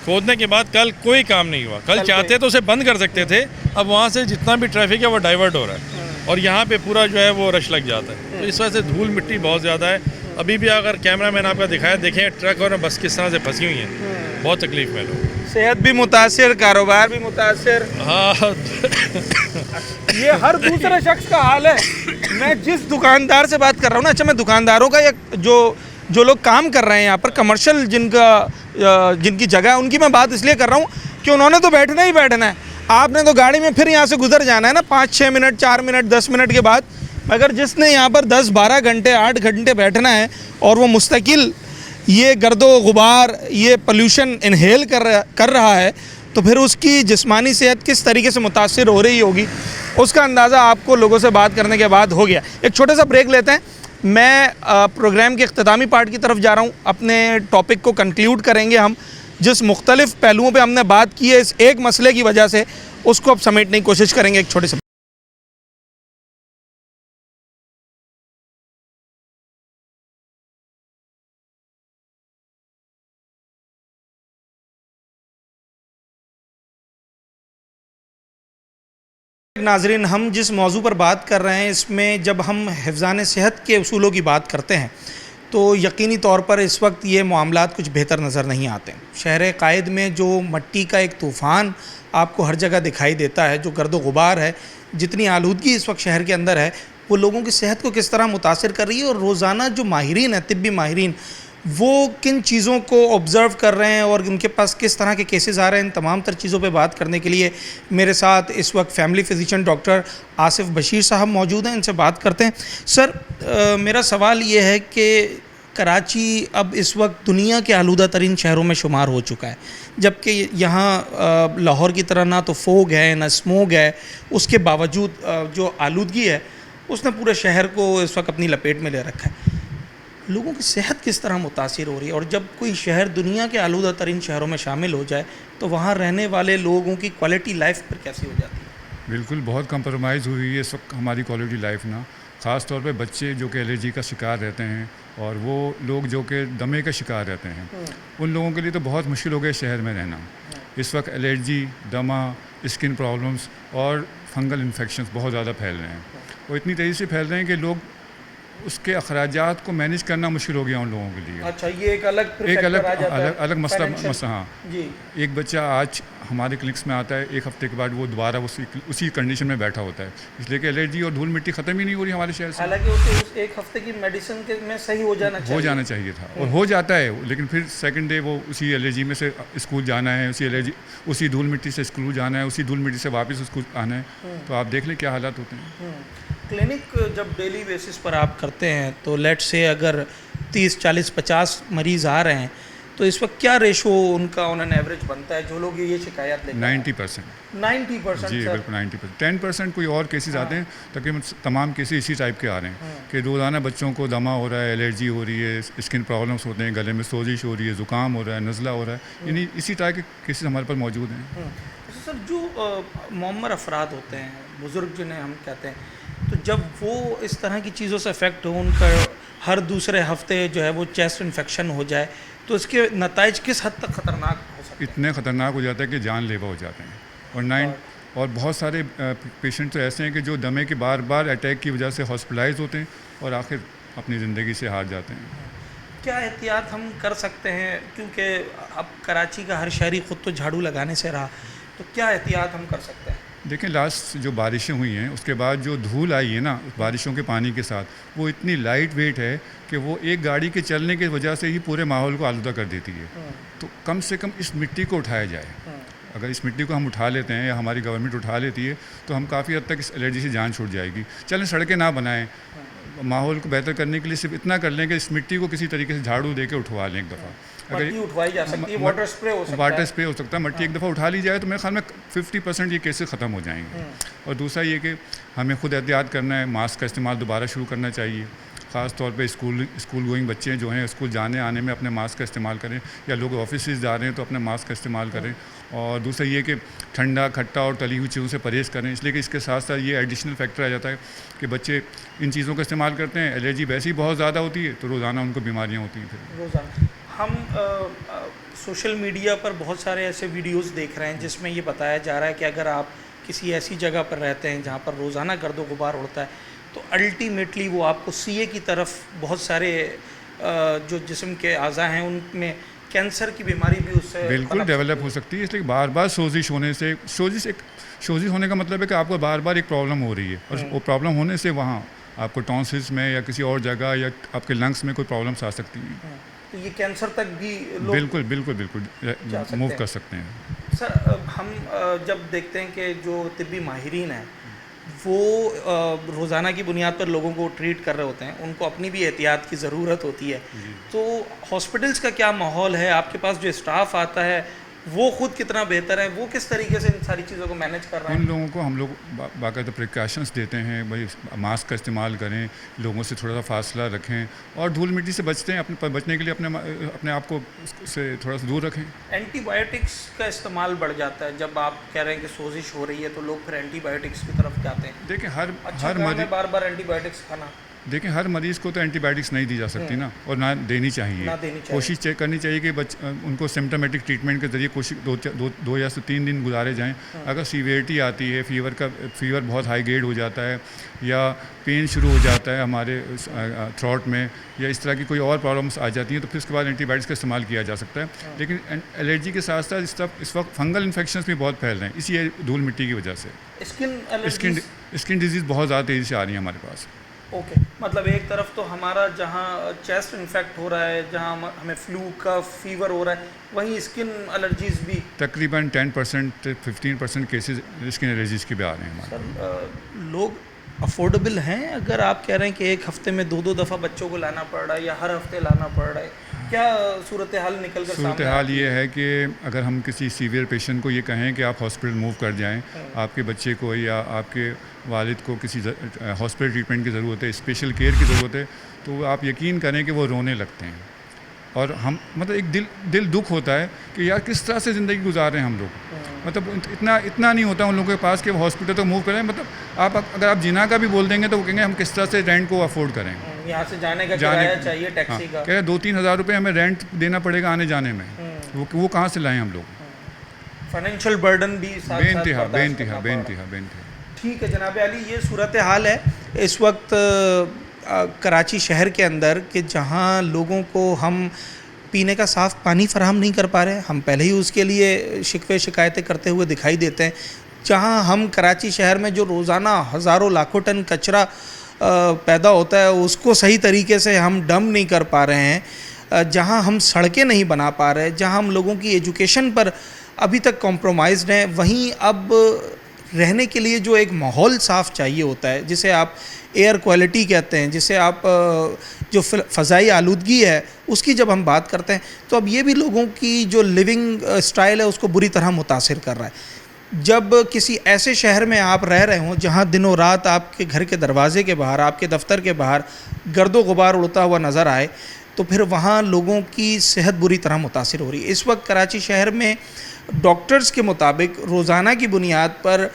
खोदने के बाद कल कोई काम नहीं हुआ। कल चाहते तो उसे बंद कर सकते थे। अब वहाँ से जितना भी ट्रैफिक है वो डाइवर्ट हो रहा है, और यहाँ पे पूरा जो है वो रश लग जाता है। तो इस वजह से धूल मिट्टी बहुत ज़्यादा है। अभी भी अगर कैमरा मैन आपका दिखाया, देखें ट्रक और बस किस तरह से फंसी हुई हैं। बहुत तकलीफ में लोग, सेहत भी मुतासिर, कारोबार भी मुतासिर। हाँ ये हर दूसरे शख्स का हाल है। मैं जिस दुकानदार से बात कर रहा हूँ ना, अच्छा मैं दुकानदारों का जो लोग काम कर रहे हैं यहाँ पर, कमर्शियल जिनकी जगह है, उनकी मैं बात इसलिए कर रहा हूँ कि उन्होंने तो बैठना ही बैठना है। आपने तो गाड़ी में फिर यहाँ से गुजर जाना है ना 5-6 मिनट, 4 मिनट, 10 मिनट के बाद। मगर जिसने यहाँ पर 10-12 घंटे, 8 घंटे बैठना है और वो मुस्तकिल ये गर्दो गुबार, ये पोल्यूशन इनहेल कर रहा है, तो फिर उसकी जिस्मानी सेहत किस तरीके से मुतासिर हो रही होगी, उसका अंदाज़ा आपको लोगों से बात करने के बाद हो गया। एक छोटा सा ब्रेक लेते हैं। मैं प्रोग्राम के इख्तितामी पार्ट की तरफ जा रहा हूँ। अपने टॉपिक को कंक्लूड करेंगे हम जिस मुख्तलिफ पहलुओं पे हमने बात की है इस एक मसले की वजह से, उसको अब समेटने की कोशिश करेंगे एक छोटे से। नाजरीन, हम जिस मौजू पर बात कर रहे हैं इसमें जब हम हिफ़्ज़ान सेहत के उसूलों की बात करते हैं तो यकीनी तौर पर इस वक्त ये मामलात कुछ बेहतर नज़र नहीं आते। शहर कायद में जो मट्टी का एक तूफ़ान आपको हर जगह दिखाई देता है, जो गर्द गुबार है, जितनी आलूदगी इस वक्त शहर के अंदर है, वो लोगों की सेहत को किस तरह मुतासिर कर रही है। और रोज़ाना जो माहिरीन है, तिब्बी माहिरीन, वो किन चीज़ों को ऑब्ज़र्व कर रहे हैं और उनके पास किस तरह के केसेस आ रहे हैं, इन तमाम तर चीज़ों पे बात करने के लिए मेरे साथ इस वक्त family physician doctor Asif Bashir साहब मौजूद हैं। इनसे बात करते हैं। सर, मेरा सवाल ये है कि कराची अब इस वक्त दुनिया के आलूदा तरीन शहरों में शुमार हो चुका है, जबकि यहाँ लाहौर की तरह ना तो फोग है ना स्मोग है, उसके बावजूद जो आलूदगी है उसने पूरे शहर को इस वक्त अपनी लपेट में ले रखा है। लोगों की सेहत किस तरह मुतासिर हो रही है, और जब कोई शहर दुनिया के आलूदा तरीन शहरों में शामिल हो जाए तो वहाँ रहने वाले लोगों की क्वालिटी लाइफ पर कैसी हो जाती है? बिल्कुल, बहुत कंप्रोमाइज़ हुई है इस वक्त हमारी क्वालिटी लाइफ ना, ख़ास तौर पे बच्चे जो कि एलर्जी का शिकार रहते हैं और वो लोग जो कि दमे का शिकार रहते हैं, उन लोगों के लिए तो बहुत मुश्किल हो गया शहर में रहना। इस वक्त एलर्जी, दमा, स्किन प्रॉब्लम्स और फंगल इन्फेक्शंस बहुत ज़्यादा फैल रहे हैं और इतनी तेज़ी से फैल रहे हैं कि लोग उसके अखराजात को मैनेज करना मुश्किल हो गया उन लोगों के लिए। अच्छा, ये एक अलग मसला। हाँ जी, एक बच्चा आज हमारे क्लिनिक्स में आता है, एक हफ्ते के बाद वो दोबारा उसी कंडीशन में बैठा होता है, इसलिए कि एलर्जी और धूल मिट्टी ख़त्म ही नहीं हो रही हमारे शहर से। हालांकि उसे उस एक हफ्ते की मेडिसिन के में सही हो जाना चाहिए था और हो जाता है, लेकिन फिर सेकंड डे वो उसी एलर्जी में से स्कूल जाना है, उसी धूल मिट्टी से स्कूल जाना है, उसी धूल मिट्टी से वापस स्कूल आना है, तो आप देख लें क्या हालात होते हैं। क्लिनिक जब डेली बेसिस पर आप करते हैं तो लेट से अगर 30, 40, 50 मरीज़ आ रहे हैं तो इस वक्त क्या रेशो उनका ऑन एन एवरेज बनता है जो लोग ये शिकायत लेकर? 90%। जी बिल्कुल 90%। 10% कोई और केसेस आते हैं, तकरीबन तमाम केसेस इसी टाइप के आ रहे हैं कि रोज़ाना बच्चों को दमा हो रहा है, एलर्जी हो रही है, स्किन प्रॉब्लम्स होते हैं, गले में सोजिश हो रही है, ज़ुकाम हो रहा है, नज़ला हो रहा है, यानी इसी तरह के केसेस हमारे पास मौजूद हैं। सर, जो मुअम्मर अफराद होते हैं, बुज़ुर्ग जिन्हें हम कहते हैं, तो जब वो इस तरह की चीज़ों से अफेक्ट हो, उनका हर दूसरे हफ्ते जो है वो चेस्ट इन्फेक्शन हो जाए, तो इसके नताइज किस हद तक ख़तरनाक हो सकते हैं? इतने ख़तरनाक हो जाता है कि जानलेवा हो जाते हैं। और बहुत सारे पेशेंट तो ऐसे हैं कि जो दमे के बार बार अटैक की वजह से हॉस्पिटलाइज होते हैं और आखिर अपनी ज़िंदगी से हार जाते हैं। क्या एहतियात हम कर सकते हैं, क्योंकि अब कराची का हर शहरी ख़ुद तो झाड़ू लगाने से रहा, तो क्या एहतियात हम कर सकते हैं? देखें, लास्ट जो बारिशें हुई हैं उसके बाद जो धूल आई है ना बारिशों के पानी के साथ, वो इतनी लाइट वेट है कि वो एक गाड़ी के चलने की वजह से ही पूरे माहौल को आलूदा कर देती है। तो कम से कम इस मिट्टी को उठाया जाए। अगर इस मिट्टी को हम उठा लेते हैं या हमारी गवर्नमेंट उठा लेती है तो हम काफ़ी हद तक इस एलर्जी से जान छूट जाएगी। चलें, सड़कें ना बनाएं, माहौल को बेहतर करने के लिए सिर्फ इतना कर लें कि इस मिट्टी को किसी तरीके से झाड़ू दे के उठवा लें एक दफ़ा। अगर उठवाई जा सकती है, वाटर स्प्रे हो सकता है, मट्टी एक दफ़ा उठा ली जाए तो मेरे ख्याल में 50% ये केसेस ख़त्म हो जाएंगे। और दूसरा ये कि हमें खुद एहतियात करना है, मास्क का इस्तेमाल दोबारा शुरू करना चाहिए। ख़ास तौर पे स्कूल गोइंग बच्चे जो हैं स्कूल जाने आने में अपने मास्क का इस्तेमाल करें, या लोग ऑफिस जा रहे हैं तो अपने मास्क का इस्तेमाल करें। और दूसरा ये कि ठंडा, खट्टा और तली हुई चीज़ों से परहेज़ करें, इसलिए कि इसके साथ साथ ये एडिशनल फैक्टर आ जाता है कि बच्चे इन चीज़ों का इस्तेमाल करते हैं, एलर्जी वैसे ही बहुत ज़्यादा होती है तो रोज़ाना उनको बीमारियाँ होती हैं। फिर रोज़ाना हम सोशल मीडिया पर बहुत सारे ऐसे वीडियोज़ देख रहे हैं जिसमें ये बताया जा रहा है कि अगर आप किसी ऐसी जगह पर रहते हैं जहाँ पर रोज़ाना गर्दो गुबार उड़ता है तो अल्टीमेटली वो आपको सीए की तरफ बहुत सारे जो जिस्म के अज़ा हैं उनमें कैंसर की बीमारी भी उससे बिल्कुल डेवलप हो सकती है। इसलिए बार बार सोजिश होने से, सोजिश होने का मतलब है कि आपको बार बार एक प्रॉब्लम हो रही है और वो प्रॉब्लम होने से वहाँ आपको टॉन्सिल्स में या किसी और जगह या आपके लंग्स में कोई प्रॉब्लम्स आ सकती हैं। तो ये कैंसर तक भी लोग बिल्कुल मूव कर सकते हैं। सर, हम जब देखते हैं कि जो तिब्बी माहिरीन हैं वो रोज़ाना की बुनियाद पर लोगों को ट्रीट कर रहे होते हैं, उनको अपनी भी एहतियात की ज़रूरत होती है, तो हॉस्पिटल्स का क्या माहौल है? आपके पास जो स्टाफ आता है वो खुद कितना बेहतर है, वो किस तरीके से इन सारी चीज़ों को मैनेज कर रहे हैं? उन लोगों को हम लोग बाकायदा प्रिकॉशंस देते हैं, भाई मास्क का इस्तेमाल करें, लोगों से थोड़ा सा फासला रखें और धूल मिट्टी से बचते हैं, बचने के लिए अपने आप को से थोड़ा सा दूर रखें। एंटीबायोटिक्स का इस्तेमाल बढ़ जाता है जब आप कह रहे हैं कि सोजिश हो रही है तो लोग फिर एंटीबायोटिक्स की तरफ जाते हैं। देखिए हर मरीज बार बार एंटीबायोटिक्स खाना, देखिए हर मरीज़ को तो एंटीबायोटिक्स नहीं दी जा सकती ना, और ना देनी चाहिए। कोशिश करनी चाहिए कि उनको सिम्टोमेटिक ट्रीटमेंट के ज़रिए कोशिश 2 या 3 दिन गुजारे जाएं। अगर सीवियरिटी आती है, फीवर बहुत हाई ग्रेड हो जाता है या पेन शुरू हो जाता है हमारे थ्रोट में या इस तरह की कोई और प्रॉब्लम्स आ जाती हैं तो फिर उसके बाद एंटीबायोटिक्स का इस्तेमाल किया जा सकता है। लेकिन एलर्जी के साथ साथ इस वक्त फंगल इन्फेक्शंस भी बहुत फैल रहे हैं इसी धूल मिट्टी की वजह से। स्किन डिजीज़ बहुत ज़्यादा तेज़ी से आ रही है हमारे पास। ओके, मतलब एक तरफ तो हमारा जहाँ चेस्ट इन्फेक्ट हो रहा है, जहाँ हमें फ्लू का फीवर हो रहा है, वहीं स्किन एलर्जीज़ भी तकरीबन 10% से 15% केसेस स्किन एलर्जीज़ के भी आ रहे हैं हमारे। सर लोग अफोर्डेबल हैं? अगर आप कह रहे हैं कि एक हफ्ते में 2-2 दफ़ा बच्चों को लाना पड़ रहा है या हर हफ्ते लाना पड़ रहा है, क्या सूरत हाल निकल कर सूरत हाल ये है कि अगर हम किसी सीवियर पेशेंट को ये कहें कि आप हॉस्पिटल मूव कर जाएं, आपके बच्चे को या आपके वालिद को किसी हॉस्पिटल ट्रीटमेंट की ज़रूरत है, स्पेशल केयर की ज़रूरत है, तो आप यकीन करें कि वो रोने लगते हैं। और हम मतलब एक दिल दुख होता है कि यार किस तरह से ज़िंदगी गुजार रहे हैं हम लोग। मतलब इतना नहीं होता उन लोगों के पास कि वो हॉस्पिटल तो मूव करें। मतलब अगर आप जिना का भी बोल देंगे तो वो कहेंगे हम किस तरह से रेंट को अफोर्ड करें, यहाँ से जाने का किराया चाहिए, टैक्सी का। कह रहे 2-3 हज़ार रुपये हमें रेंट देना पड़ेगा आने जाने में, वो कहाँ से लाएँ हम लोग। फाइनेंशियल बर्डन भी बेनतिहा। ठीक है जनाब अली, ये सूरत हाल है इस वक्त कराची शहर के अंदर कि जहाँ लोगों को हम पीने का साफ़ पानी फराहम नहीं कर पा रहे। हम पहले ही उसके लिए शिकवे शिकायतें करते हुए दिखाई देते हैं। जहाँ हम कराची शहर में जो रोज़ाना हज़ारों लाखों टन कचरा पैदा होता है उसको सही तरीके से हम डंप नहीं कर पा रहे हैं, जहाँ हम सड़कें नहीं बना पा रहे, जहाँ हम लोगों की एजुकेशन पर अभी तक कॉम्प्रोमाइज़्ड हैं, वहीं अब रहने के लिए जो एक माहौल साफ़ चाहिए होता है, जिसे आप एयर क्वालिटी कहते हैं, जिसे आप जो फ़ज़ाई आलूदगी है उसकी जब हम बात करते हैं तो अब ये भी लोगों की जो लिविंग स्टाइल है उसको बुरी तरह मुतासिर कर रहा है। जब किसी ऐसे शहर में आप रह रहे हों जहाँ दिनों रात आपके घर के दरवाजे के बाहर, आपके दफ्तर के बाहर गर्दो गुबार उड़ता हुआ नज़र आए तो फिर वहाँ लोगों की सेहत बुरी तरह मुतासिर हो रही है। इस वक्त कराची शहर में डॉक्टर्स के मुताबिक रोज़ाना की बुनियाद पर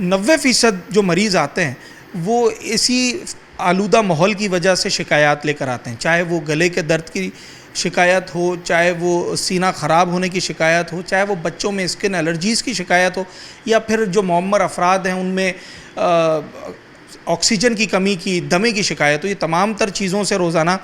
90% जो मरीज़ आते हैं वो इसी आलूदा माहौल की वजह से शिकायत लेकर आते हैं, चाहे वो गले के दर्द की शिकायत हो, चाहे वो सीना ख़राब होने की शिकायत हो, चाहे वो बच्चों में स्किन एलर्जीज़ की शिकायत हो, या फिर जो मुअम्मर अफराद हैं उनमें ऑक्सीजन की कमी की, दमे की शिकायत हो। ये तमाम तर चीज़ों से रोज़ाना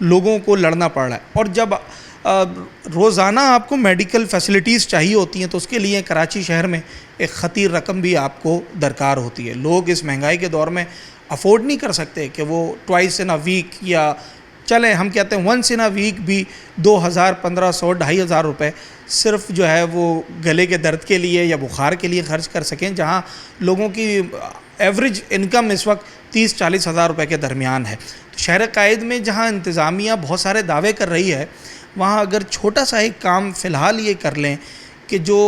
लोगों को लड़ना पड़ रहा है। और जब रोज़ाना आपको मेडिकल फैसिलिटीज़ चाहिए होती हैं तो उसके लिए कराची शहर में एक ख़तीर रकम भी आपको दरकार होती है। लोग इस महंगाई के दौर में अफोर्ड नहीं कर सकते कि वो ट्वाइस इन अ वीक, या चलें हम कहते हैं वंस इन अ वीक भी 2000, 1500, 2500 रुपये सिर्फ जो है वो गले के दर्द के लिए या बुखार के लिए खर्च कर सकें, जहाँ लोगों की एवरेज इनकम इस वक्त 30-40 हज़ार रुपये के दरमियान है। तो शहर कायद में जहाँ इंतज़ामिया बहुत सारे दावे कर रही है, वहाँ अगर छोटा सा एक काम फ़िलहाल ये कर लें कि जो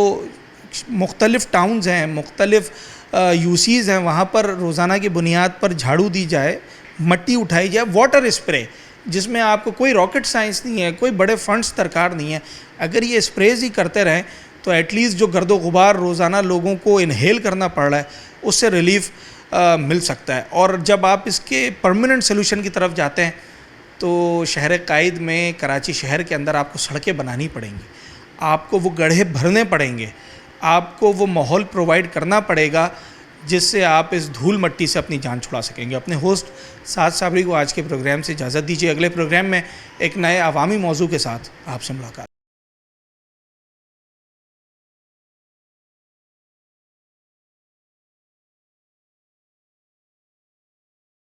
मुख्तलिफ़ टाउन्स हैं, मुख्तलिफ़ यूसीज़ हैं, वहाँ पर रोज़ाना की बुनियाद पर झाड़ू दी जाए, मट्टी उठाई जाए, वाटर स्प्रे, जिसमें आपको कोई रॉकेट साइंस नहीं है, कोई बड़े फंड्स दरकार नहीं है। अगर ये स्प्रेज ही करते रहें तो एटलीस्ट जो गर्दो गुबार रोज़ाना लोगों को इनहेल करना पड़ रहा है उससे रिलीफ़ मिल सकता है। और जब आप इसके परमानेंट सोल्यूशन की तरफ जाते हैं तो शहर कायद में, कराची शहर के अंदर आपको सड़कें बनानी पड़ेंगी, आपको वो गड्ढे भरने पड़ेंगे, आपको वो माहौल प्रोवाइड करना पड़ेगा जिससे आप इस धूल मट्टी से अपनी जान छुड़ा सकेंगे। अपने होस्ट साद साबरी को आज के प्रोग्राम से इजाज़त दीजिए। अगले प्रोग्राम में एक नए अवामी मौजू के साथ आपसे मुलाकात।